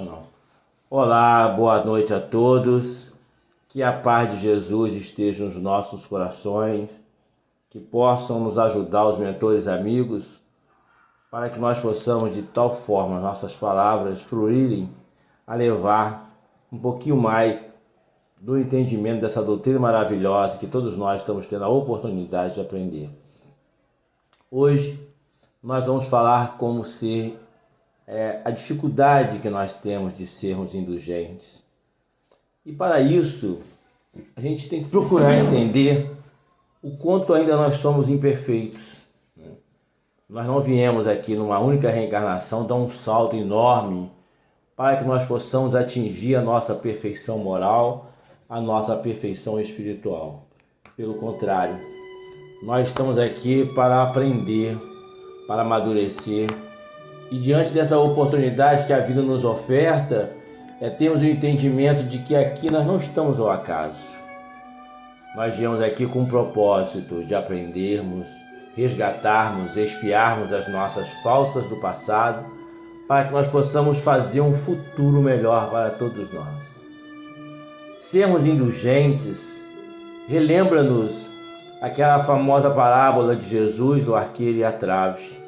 Ou não? Olá, boa noite a todos. Que a paz de Jesus esteja nos nossos corações, que possam nos ajudar os mentores amigos, para que nós possamos de tal forma nossas palavras fluírem a levar um pouquinho mais do entendimento dessa doutrina maravilhosa que todos nós estamos tendo a oportunidade de aprender. Hoje nós vamos falar como ser a dificuldade que nós temos de sermos indulgentes. E para isso, a gente tem que procurar entender o quanto ainda nós somos imperfeitos. Nós não viemos aqui numa única reencarnação dar um salto enorme para que nós possamos atingir a nossa perfeição moral, a nossa perfeição espiritual. Pelo contrário, nós estamos aqui para aprender, para amadurecer. E diante dessa oportunidade que a vida nos oferta, temos o entendimento de que aqui nós não estamos ao acaso. Nós viemos aqui com o propósito de aprendermos, resgatarmos, expiarmos as nossas faltas do passado, para que nós possamos fazer um futuro melhor para todos nós. Sermos indulgentes relembra-nos aquela famosa parábola de Jesus, o arqueiro e a trave.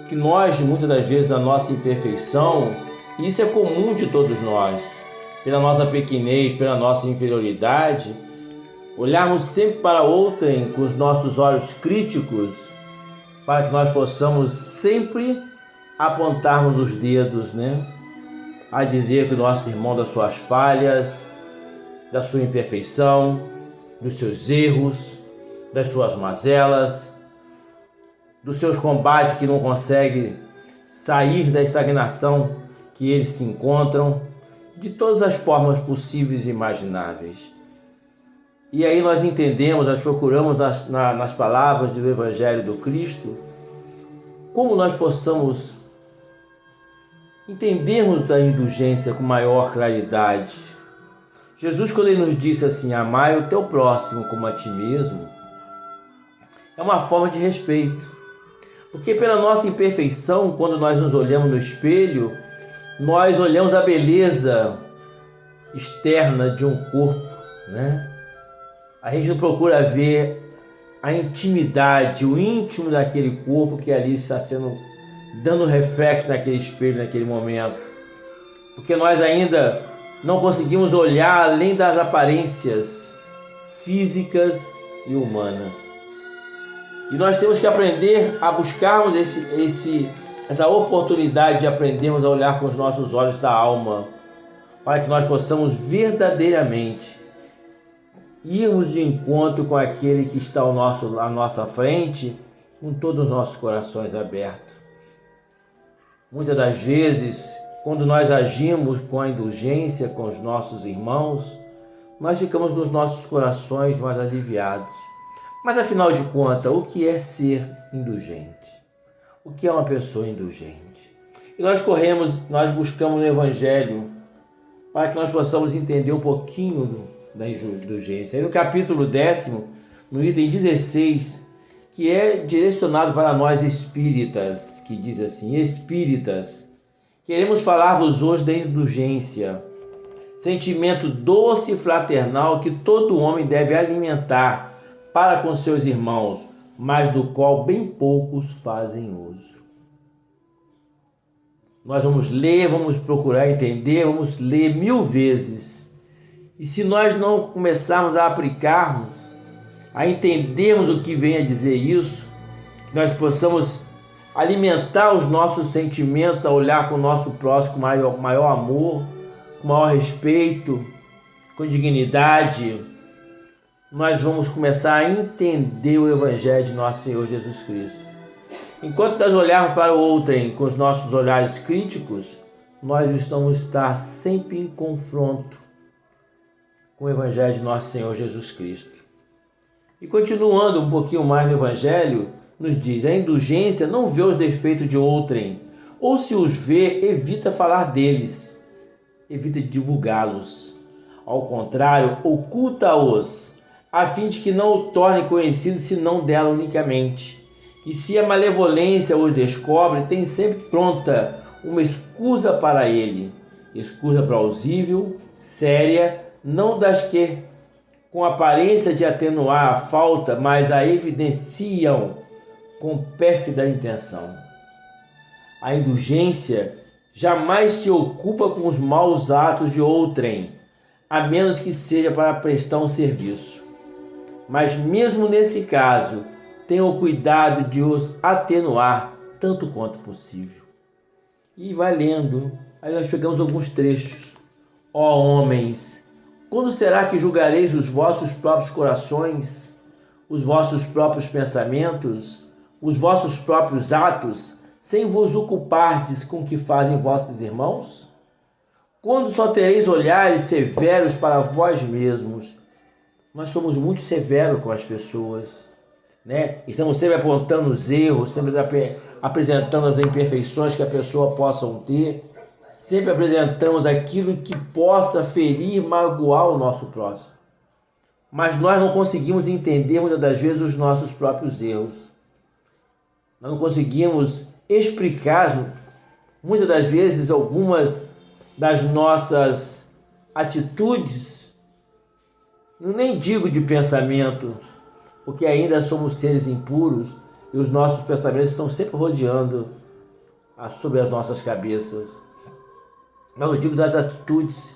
Que nós, muitas das vezes, na nossa imperfeição, e isso é comum de todos nós, pela nossa pequenez, pela nossa inferioridade, olharmos sempre para outrem com os nossos olhos críticos, para que nós possamos sempre apontarmos os dedos, a dizer que o nosso irmão das suas falhas, da sua imperfeição, dos seus erros, das suas mazelas, dos seus combates que não conseguem sair da estagnação que eles se encontram, de todas as formas possíveis e imagináveis. E aí nós entendemos, nós procuramos nas palavras do Evangelho do Cristo, como nós possamos entendermos da indulgência com maior claridade. Jesus, quando ele nos disse assim, amai o teu próximo como a ti mesmo, é uma forma de respeito. Porque pela nossa imperfeição, quando nós nos olhamos no espelho, nós olhamos a beleza externa de um corpo, A gente não procura ver a intimidade, o íntimo daquele corpo que ali está sendo, dando reflexo naquele espelho, naquele momento. Porque nós ainda não conseguimos olhar além das aparências físicas e humanas. E nós temos que aprender a buscarmos essa oportunidade de aprendermos a olhar com os nossos olhos da alma, para que nós possamos verdadeiramente irmos de encontro com aquele que está à nossa frente, com todos os nossos corações abertos. Muitas das vezes, quando nós agimos com a indulgência com os nossos irmãos, nós ficamos nos nossos corações mais aliviados. Mas afinal de contas, o que é ser indulgente? O que é uma pessoa indulgente? E nós buscamos no Evangelho para que nós possamos entender um pouquinho da indulgência. Aí no capítulo 10º, no item 16, que é direcionado para nós espíritas, que diz assim, espíritas, queremos falar-vos hoje da indulgência, sentimento doce e fraternal que todo homem deve alimentar para com seus irmãos, mas do qual bem poucos fazem uso. Nós vamos ler, vamos procurar entender, vamos ler 1000 vezes. E se nós não começarmos a aplicarmos, a entendermos o que vem a dizer isso, nós possamos alimentar os nossos sentimentos, a olhar com o nosso próximo com maior amor, com maior respeito, com dignidade, nós vamos começar a entender o Evangelho de nosso Senhor Jesus Cristo. Enquanto nós olharmos para o outrem com os nossos olhares críticos, nós vamos estar sempre em confronto com o Evangelho de nosso Senhor Jesus Cristo. E continuando um pouquinho mais no Evangelho, nos diz, a indulgência não vê os defeitos de outrem, ou se os vê, evita falar deles, evita divulgá-los. Ao contrário, oculta-os, a fim de que não o torne conhecido senão dela unicamente. E se a malevolência os descobre, tem sempre pronta uma escusa para ele, Escusa plausível, séria, não das que, com aparência de atenuar a falta, mas a evidenciam com pérfida intenção. A indulgência jamais se ocupa com os maus atos de outrem, a menos que seja para prestar um serviço. Mas mesmo nesse caso, tenha o cuidado de os atenuar tanto quanto possível. E vai lendo, aí nós pegamos alguns trechos. Ó homens, quando será que julgareis os vossos próprios corações, os vossos próprios pensamentos, os vossos próprios atos, sem vos ocupardes com o que fazem vossos irmãos? Quando só tereis olhares severos para vós mesmos? Nós somos muito severos com as pessoas, né? Estamos sempre apontando os erros, sempre apresentando as imperfeições que a pessoa possa ter, sempre apresentamos aquilo que possa ferir, magoar o nosso próximo. Mas nós não conseguimos entender muitas das vezes os nossos próprios erros. Nós não conseguimos explicar muitas das vezes algumas das nossas atitudes, nem digo de pensamentos, porque ainda somos seres impuros e os nossos pensamentos estão sempre rodeando sobre as nossas cabeças. Mas eu digo das atitudes.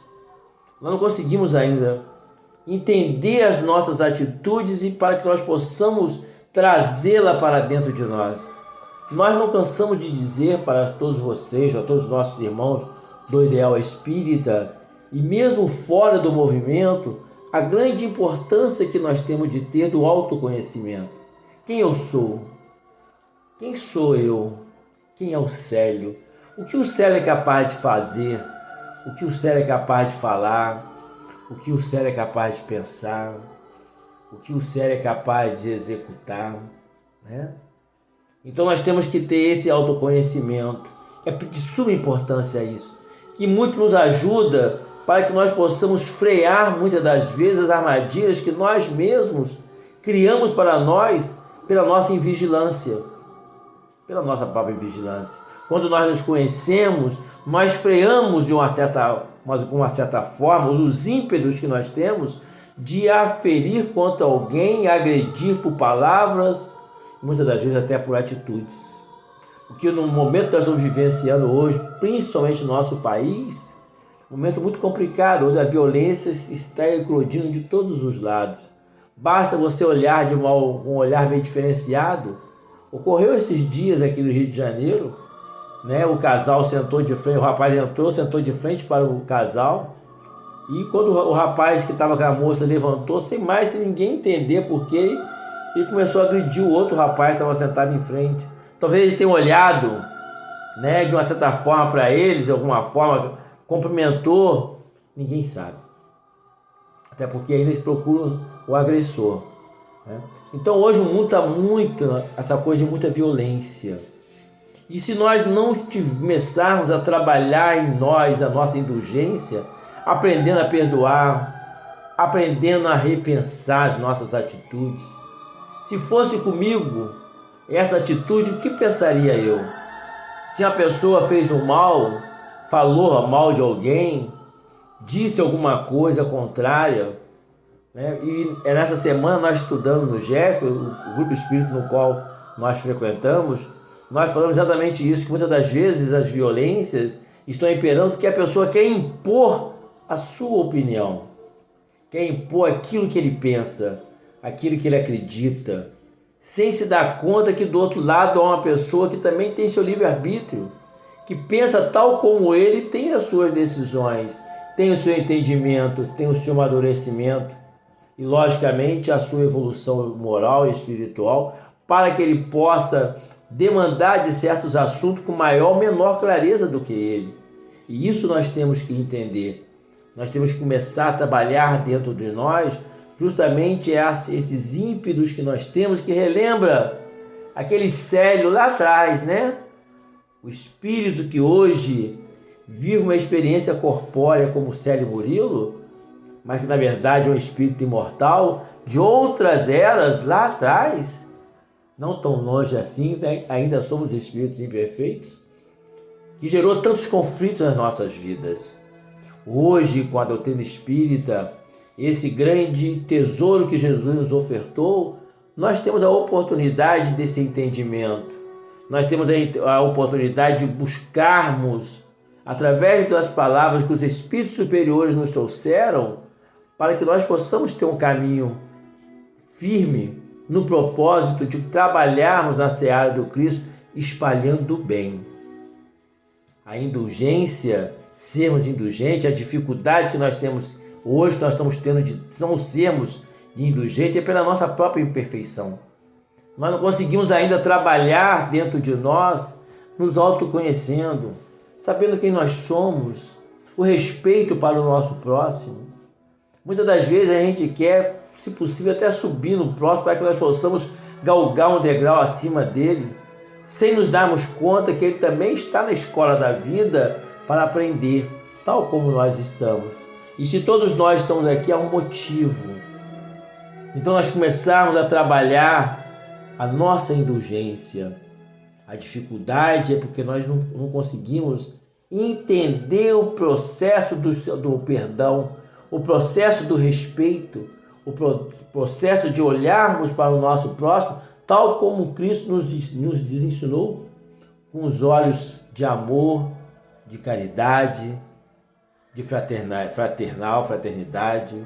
Nós não conseguimos ainda entender as nossas atitudes e para que nós possamos trazê-la para dentro de nós. Nós não cansamos de dizer para todos vocês, para todos os nossos irmãos do Ideal Espírita, e mesmo fora do movimento, a grande importância que nós temos de ter do autoconhecimento. Quem eu sou? Quem sou eu? Quem é o Célio? O que o Célio é capaz de fazer? O que o Célio é capaz de falar? O que o Célio é capaz de pensar? O que o Célio é capaz de executar? Né? Então nós temos que ter esse autoconhecimento. É de suma importância isso, que muito nos ajuda para que nós possamos frear muitas das vezes as armadilhas que nós mesmos criamos para nós pela nossa invigilância, pela nossa própria vigilância. Quando nós nos conhecemos, nós freamos de uma certa forma os ímpetos que nós temos de aferir contra alguém, agredir por palavras, muitas das vezes até por atitudes. Porque no momento que nós estamos vivenciando hoje, principalmente no nosso país, um momento muito complicado, onde a violência está eclodindo de todos os lados. Basta você olhar com um olhar bem diferenciado. Ocorreu esses dias aqui no Rio de Janeiro, né? O casal sentou de frente, o rapaz entrou, sentou de frente para o casal, e quando o rapaz que estava com a moça levantou, sem ninguém entender por quê, ele começou a agredir o outro rapaz que estava sentado em frente. Talvez ele tenha olhado, né, de uma certa forma para eles, de alguma forma, cumprimentou, ninguém sabe. Até porque ainda eles procuram o agressor, né? Então hoje o mundo está muito, essa coisa de muita violência. E se nós não começarmos a trabalhar em nós a nossa indulgência, aprendendo a perdoar, aprendendo a repensar as nossas atitudes. Se fosse comigo essa atitude, o que pensaria eu? Se a pessoa fez um mal, falou mal de alguém, disse alguma coisa contrária, né? E nessa semana nós estudamos no GEF, o grupo espírita no qual nós frequentamos, nós falamos exatamente isso, que muitas das vezes as violências estão imperando porque a pessoa quer impor a sua opinião, quer impor aquilo que ele pensa, aquilo que ele acredita, sem se dar conta que do outro lado há uma pessoa que também tem seu livre-arbítrio, que pensa tal como ele, tem as suas decisões, tem o seu entendimento, tem o seu amadurecimento e, logicamente, a sua evolução moral e espiritual, para que ele possa demandar de certos assuntos com maior ou menor clareza do que ele. E isso nós temos que entender. Nós temos que começar a trabalhar dentro de nós justamente esses ímpetos que nós temos, que relembra aquele Célio lá atrás, né? O espírito que hoje vive uma experiência corpórea como Célio Murilo, mas que na verdade é um espírito imortal de outras eras lá atrás, não tão longe assim, né? Ainda somos espíritos imperfeitos, que gerou tantos conflitos nas nossas vidas. Hoje, com a doutrina espírita, esse grande tesouro que Jesus nos ofertou, nós temos a oportunidade desse entendimento. Nós temos a oportunidade de buscarmos, através das palavras que os Espíritos superiores nos trouxeram, para que nós possamos ter um caminho firme no propósito de trabalharmos na seara do Cristo, espalhando o bem. A indulgência, sermos indulgentes, a dificuldade que nós temos hoje, nós estamos tendo de não sermos indulgentes, é pela nossa própria imperfeição. Nós não conseguimos ainda trabalhar dentro de nós, nos autoconhecendo, sabendo quem nós somos, o respeito para o nosso próximo. Muitas das vezes a gente quer, se possível, até subir no próximo para que nós possamos galgar um degrau acima dele, sem nos darmos conta que ele também está na escola da vida para aprender, tal como nós estamos. E se todos nós estamos aqui, há um motivo. Então nós começarmos a trabalhar a nossa indulgência. A dificuldade é porque nós não conseguimos entender o processo do perdão, o processo do respeito, o processo de olharmos para o nosso próximo, tal como Cristo nos ensinou, com os olhos de amor, de caridade, de fraternidade.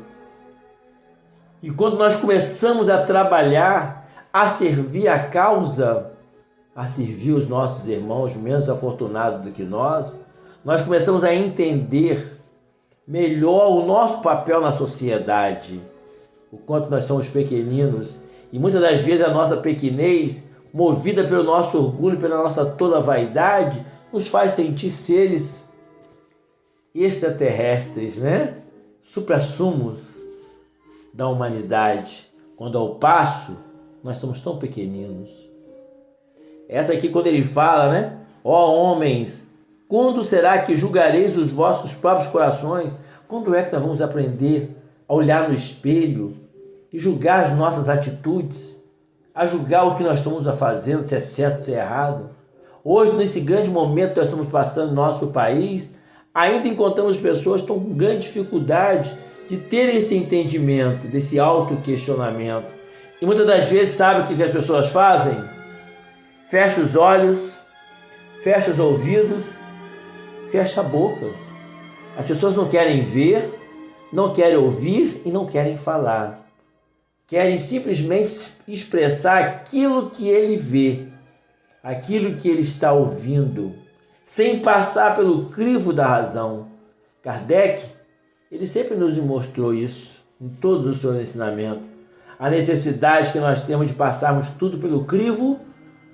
E quando nós começamos a trabalhar, a servir a causa, a servir os nossos irmãos menos afortunados do que nós começamos a entender melhor o nosso papel na sociedade, o quanto nós somos pequeninos, e muitas das vezes a nossa pequenez, movida pelo nosso orgulho, pela nossa toda vaidade, nos faz sentir seres extraterrestres, né? Suprassumos da humanidade, quando ao passo nós somos tão pequeninos. Essa aqui, quando ele fala, né? Ó homens, quando será que julgareis os vossos próprios corações? Quando é que nós vamos aprender a olhar no espelho e julgar as nossas atitudes, a julgar o que nós estamos fazendo, se é certo, se é errado? Hoje, nesse grande momento que nós estamos passando no nosso país, ainda encontramos pessoas que estão com grande dificuldade de terem esse entendimento, desse autoquestionamento. E muitas das vezes, sabe o que as pessoas fazem? Fecha os olhos, fecha os ouvidos, fecha a boca. As pessoas não querem ver, não querem ouvir e não querem falar. Querem simplesmente expressar aquilo que ele vê, aquilo que ele está ouvindo, sem passar pelo crivo da razão. Kardec, ele sempre nos mostrou isso, em todos os seus ensinamentos, a necessidade que nós temos de passarmos tudo pelo crivo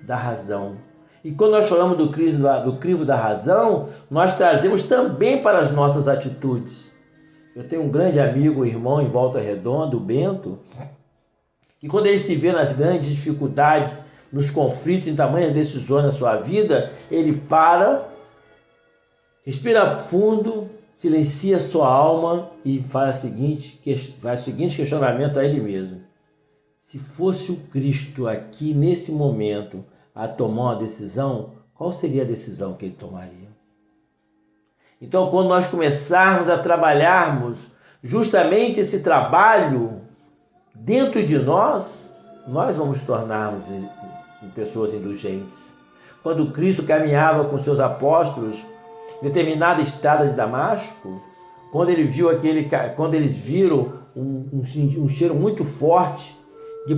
da razão. E quando nós falamos do crivo da razão, nós trazemos também para as nossas atitudes. Eu tenho um grande amigo, irmão em Volta Redonda, o Bento, que quando ele se vê nas grandes dificuldades, nos conflitos, em tamanhas decisões na sua vida, ele para, respira fundo, silencia sua alma e faz o seguinte questionamento a ele mesmo. Se fosse o Cristo aqui nesse momento a tomar uma decisão, qual seria a decisão que ele tomaria? Então, quando nós começarmos a trabalharmos justamente esse trabalho dentro de nós vamos tornarmos pessoas indulgentes. Quando Cristo caminhava com seus apóstolos em determinada estrada de Damasco, quando eles viram um cheiro muito forte de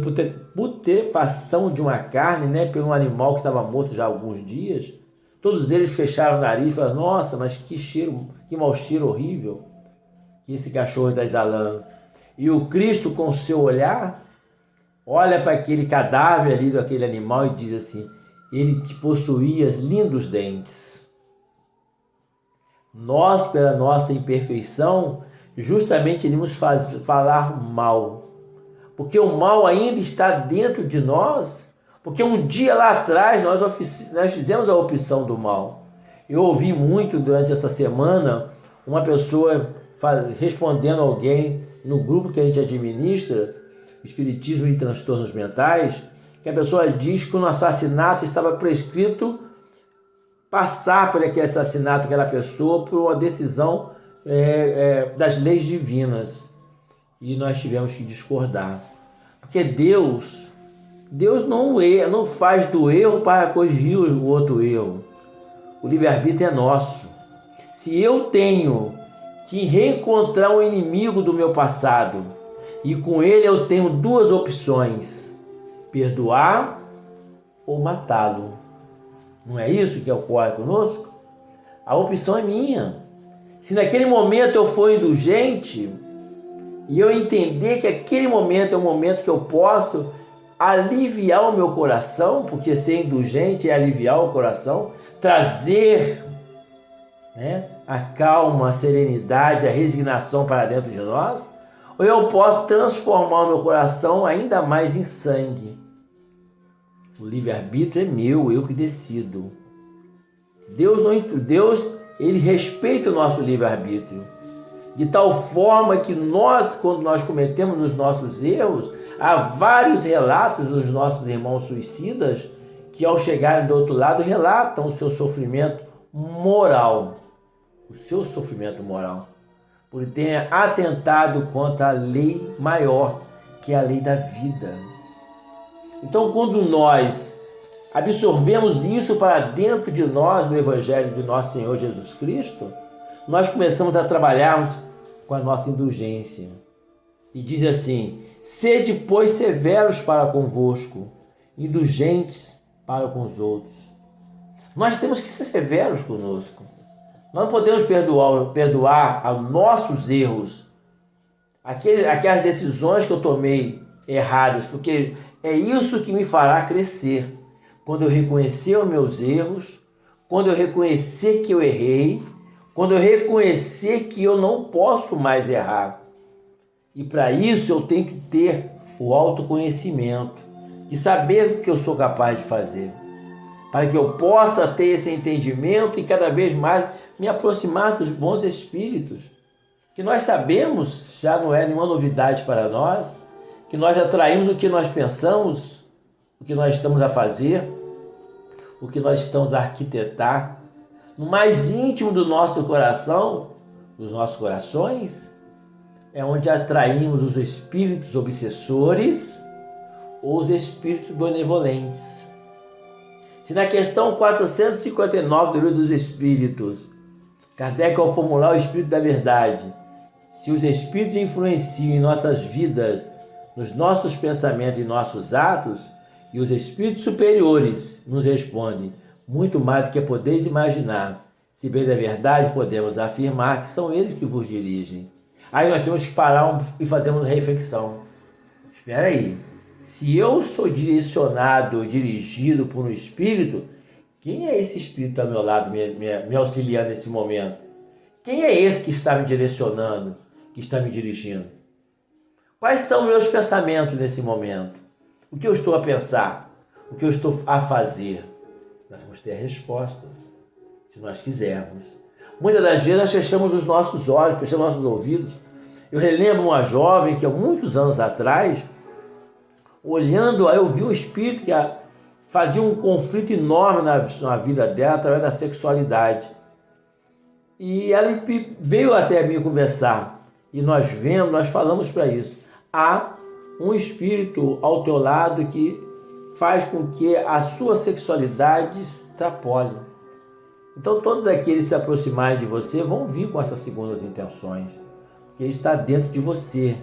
putrefação de uma carne, né, por um animal que estava morto já há alguns dias, todos eles fecharam o nariz e falaram: nossa, mas que cheiro, que mau cheiro horrível que esse cachorro está exalando. E o Cristo, com o seu olhar, olha para aquele cadáver ali daquele animal e diz assim: ele possuía lindos dentes. Nós, pela nossa imperfeição, justamente iríamos falar mal, porque o mal ainda está dentro de nós, porque um dia lá atrás nós fizemos a opção do mal. Eu ouvi muito durante essa semana uma pessoa respondendo a alguém no grupo que a gente administra, Espiritismo e Transtornos Mentais, que a pessoa diz que no assassinato estava prescrito passar por aquele assassinato, aquela pessoa, por uma decisão das leis divinas. E nós tivemos que discordar. Porque Deus não faz do erro para corrigir o outro erro. O livre-arbítrio é nosso. Se eu tenho que reencontrar um inimigo do meu passado, e com ele eu tenho duas opções: perdoar ou matá-lo. Não é isso que ocorre conosco? A opção é minha. Se naquele momento eu for indulgente e eu entender que aquele momento é um momento que eu posso aliviar o meu coração, porque ser indulgente é aliviar o coração, trazer, a calma, a serenidade, a resignação para dentro de nós, ou eu posso transformar o meu coração ainda mais em sangue. O livre-arbítrio é meu, eu que decido. Deus, ele respeita o nosso livre-arbítrio, de tal forma que quando nós cometemos os nossos erros, há vários relatos dos nossos irmãos suicidas que, ao chegarem do outro lado, relatam o seu sofrimento moral. O seu sofrimento moral. Por ter atentado contra a lei maior, que é a lei da vida. Então, quando nós absorvemos isso para dentro de nós, no Evangelho de nosso Senhor Jesus Cristo, nós começamos a trabalharmos com a nossa indulgência. E diz assim: sede, pois, severos para convosco, indulgentes para com os outros. Nós temos que ser severos conosco. Nós não podemos perdoar a nossos erros, aquelas decisões que eu tomei erradas, porque é isso que me fará crescer. Quando eu reconhecer os meus erros, quando eu reconhecer que eu errei, quando eu reconhecer que eu não posso mais errar. E para isso eu tenho que ter o autoconhecimento, de saber o que eu sou capaz de fazer, para que eu possa ter esse entendimento e cada vez mais me aproximar dos bons espíritos, que nós sabemos, já não é nenhuma novidade para nós, que nós atraímos o que nós pensamos, o que nós estamos a fazer, o que nós estamos a arquitetar, no mais íntimo do nosso coração, dos nossos corações, é onde atraímos os espíritos obsessores ou os espíritos benevolentes. Se na questão 459 do Livro dos Espíritos, Kardec, ao formular o Espírito da Verdade, se os espíritos influenciam em nossas vidas, nos nossos pensamentos e nossos atos, e os espíritos superiores nos respondem muito mais do que podeis imaginar, se bem da verdade podemos afirmar que são eles que vos dirigem. Aí nós temos que parar e fazer uma reflexão. Espera aí, se eu sou direcionado, dirigido por um espírito, quem é esse espírito ao meu lado me auxiliando nesse momento? Quem é esse que está me direcionando, que está me dirigindo? Quais são meus pensamentos nesse momento? O que eu estou a pensar? O que eu estou a fazer? Nós vamos ter respostas, se nós quisermos. Muitas das vezes nós fechamos os nossos olhos, fechamos nossos ouvidos. Eu relembro uma jovem que há muitos anos atrás, olhando, aí eu vi um espírito que fazia um conflito enorme na vida dela através da sexualidade. E ela veio até mim conversar. E nós falamos para isso. Há um espírito ao teu lado que faz com que a sua sexualidade extrapole. Então todos aqueles que se aproximarem de você vão vir com essas segundas intenções, porque ele está dentro de você.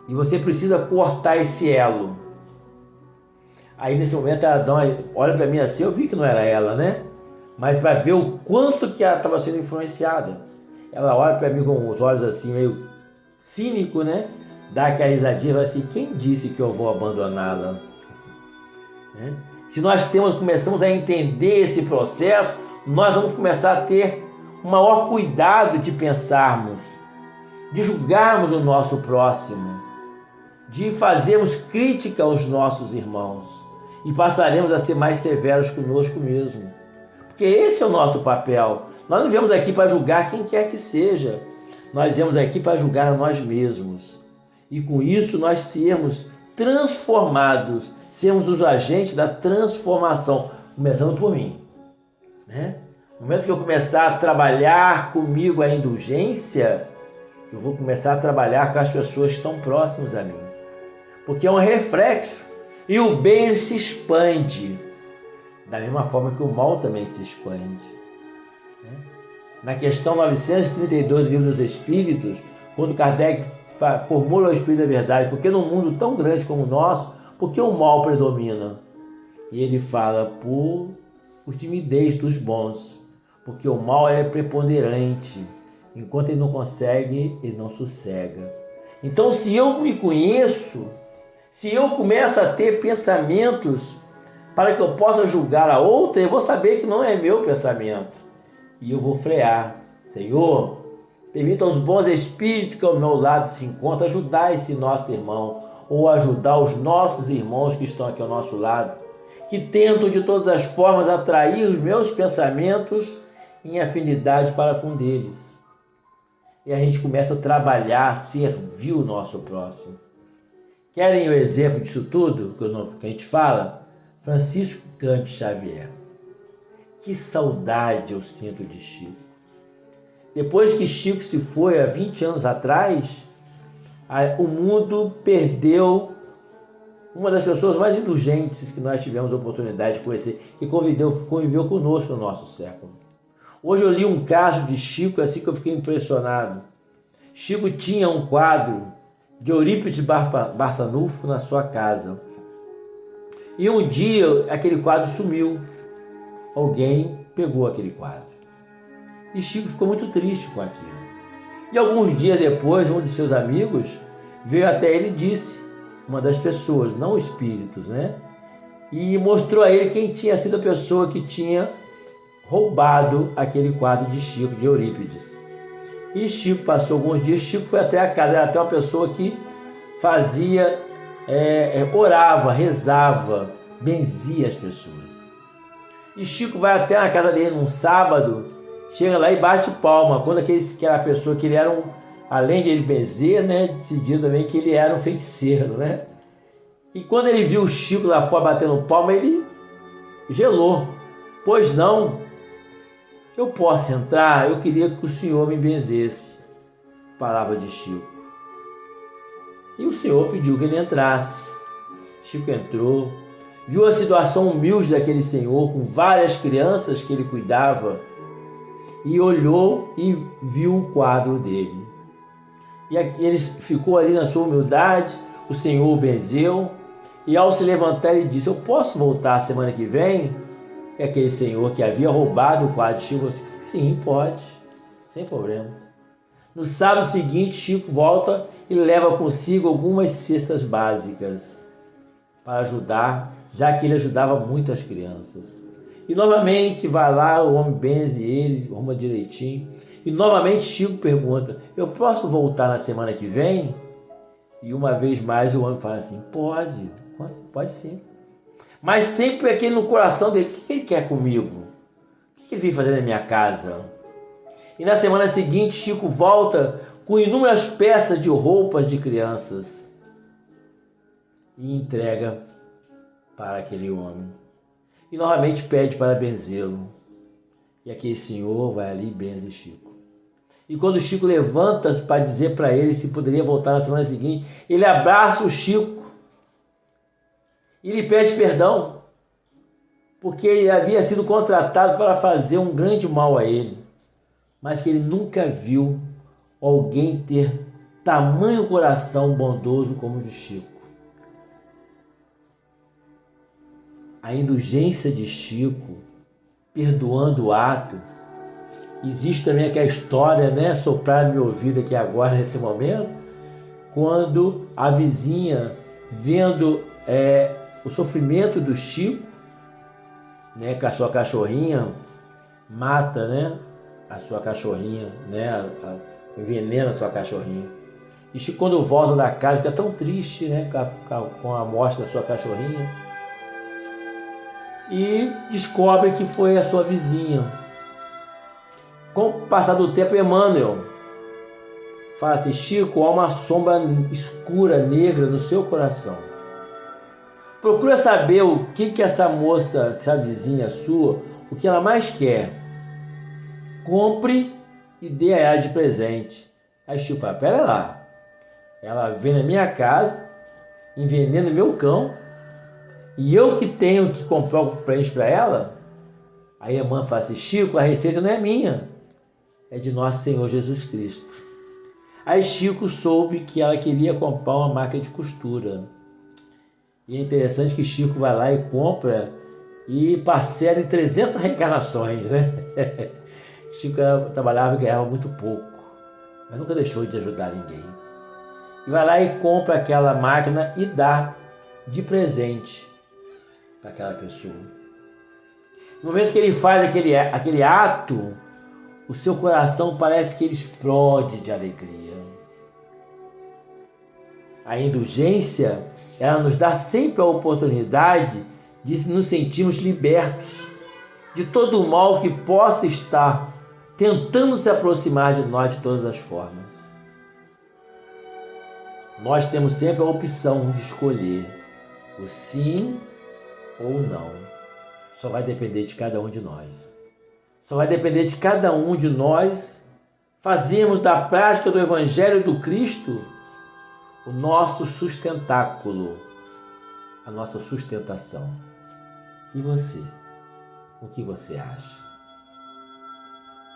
E você precisa cortar esse elo. Aí nesse momento ela olha para mim assim, eu vi que não era ela, né? Mas para ver o quanto que ela estava sendo influenciada. Ela olha para mim com os olhos assim meio cínico, né? Dá aquela risadinha e fala assim: quem disse que eu vou abandoná-la? Né? Se nós começamos a entender esse processo, nós vamos começar a ter um maior cuidado de pensarmos, de julgarmos o nosso próximo, de fazermos crítica aos nossos irmãos e passaremos a ser mais severos conosco mesmo. Porque esse é o nosso papel. Nós não viemos aqui para julgar quem quer que seja. Nós viemos aqui para julgar a nós mesmos. E com isso nós sermos transformados, sermos os agentes da transformação, começando por mim. Né? No momento que eu começar a trabalhar comigo a indulgência, eu vou começar a trabalhar com as pessoas que estão próximas a mim. Porque é um reflexo. E o bem se expande. Da mesma forma que o mal também se expande. Na questão 932 do Livro dos Espíritos, quando Kardec formula o Espírito da Verdade, porque num mundo tão grande como o nosso, por que o mal predomina? E ele fala por timidez dos bons, porque o mal é preponderante. Enquanto ele não consegue, ele não sossega. Então, se eu me conheço, se eu começo a ter pensamentos para que eu possa julgar a outra, eu vou saber que não é meu pensamento. E eu vou frear. Senhor, permita aos bons espíritos que ao meu lado se encontram ajudar esse nosso irmão, ou ajudar os nossos irmãos que estão aqui ao nosso lado, que tentam de todas as formas atrair os meus pensamentos em afinidade para com deles. E a gente começa a trabalhar, a servir o nosso próximo. Querem o exemplo disso tudo que a gente fala? Francisco Cândido Xavier. Que saudade eu sinto de Chico. Depois que Chico se foi há 20 anos atrás, o mundo perdeu uma das pessoas mais indulgentes que nós tivemos a oportunidade de conhecer, que conviveu conosco no nosso século. Hoje eu li um caso de Chico, assim que eu fiquei impressionado. Chico tinha um quadro de Eurípides Barçanufo na sua casa. E um dia aquele quadro sumiu. Alguém pegou aquele quadro. E Chico ficou muito triste com aquilo. E alguns dias depois, um de seus amigos veio até ele e disse, uma das pessoas, não espíritos, né? E mostrou a ele quem tinha sido a pessoa que tinha roubado aquele quadro de Chico, de Eurípides. E Chico passou alguns dias, Chico foi até a casa, era até uma pessoa que fazia, orava, rezava, benzia as pessoas. E Chico vai até na casa dele num sábado, chega lá e bate palma, quando aquela pessoa que ele era além de ele benzer, né, decidiu também que ele era um feiticeiro, né? E quando ele viu o Chico lá fora batendo palma, ele gelou. Pois não, eu posso entrar? Eu queria que o senhor me benzesse. Palavra de Chico. E o senhor pediu que ele entrasse. Chico entrou, viu a situação humilde daquele senhor, com várias crianças que ele cuidava, e olhou e viu o quadro dele. E ele ficou ali na sua humildade, o senhor o benzeu, e ao se levantar ele disse, eu posso voltar semana que vem? E aquele senhor que havia roubado o quadro de Chico disse, sim, pode, sem problema. No sábado seguinte, Chico volta e leva consigo algumas cestas básicas para ajudar, já que ele ajudava muito as crianças. E novamente vai lá, o homem benze ele, arruma direitinho. E novamente Chico pergunta, eu posso voltar na semana que vem? E uma vez mais o homem fala assim, pode sim. Mas sempre aquele no coração dele, o que ele quer comigo? O que ele veio fazer na minha casa? E na semana seguinte Chico volta com inúmeras peças de roupas de crianças e entrega para aquele homem. E novamente pede para benzê-lo. E aquele senhor vai ali e benze Chico. E quando Chico levanta-se para dizer para ele se poderia voltar na semana seguinte, ele abraça o Chico e lhe pede perdão, porque ele havia sido contratado para fazer um grande mal a ele, mas que ele nunca viu alguém ter tamanho coração bondoso como o de Chico. A indulgência de Chico, perdoando o ato. Existe também aquela história, né, soprar no meu ouvido aqui agora, nesse momento, quando a vizinha, vendo o sofrimento do Chico, né, com a sua cachorrinha, mata, né, a sua cachorrinha, né, envenena a sua cachorrinha. E Chico, quando volta da casa, fica tão triste, né, com a morte da sua cachorrinha, e descobre que foi a sua vizinha. Com o passar do tempo, Emmanuel fala assim, Chico, há uma sombra escura, negra no seu coração. Procura saber o que essa moça, essa vizinha sua, o que ela mais quer. compre e dê a ela de presente. Aí Chico fala, pera lá, ela vem na minha casa, envenena meu cão, e eu que tenho que comprar o presente para ela? Aí a irmã fala assim, Chico, a receita não é minha, é de nosso Senhor Jesus Cristo. Aí Chico soube que ela queria comprar uma máquina de costura. E é interessante que Chico vai lá e compra e parcela em 300 reencarnações, né? Chico trabalhava e ganhava muito pouco, mas nunca deixou de ajudar ninguém. E vai lá e compra aquela máquina e dá de presente para aquela pessoa. No momento que ele faz aquele ato, o seu coração parece que ele explode de alegria. A indulgência, ela nos dá sempre a oportunidade de nos sentirmos libertos de todo o mal que possa estar tentando se aproximar de nós de todas as formas. Nós temos sempre a opção de escolher o sim ou o não. Só vai depender de cada um de nós. Só vai depender de cada um de nós fazermos da prática do Evangelho do Cristo o nosso sustentáculo, a nossa sustentação. E você? O que você acha?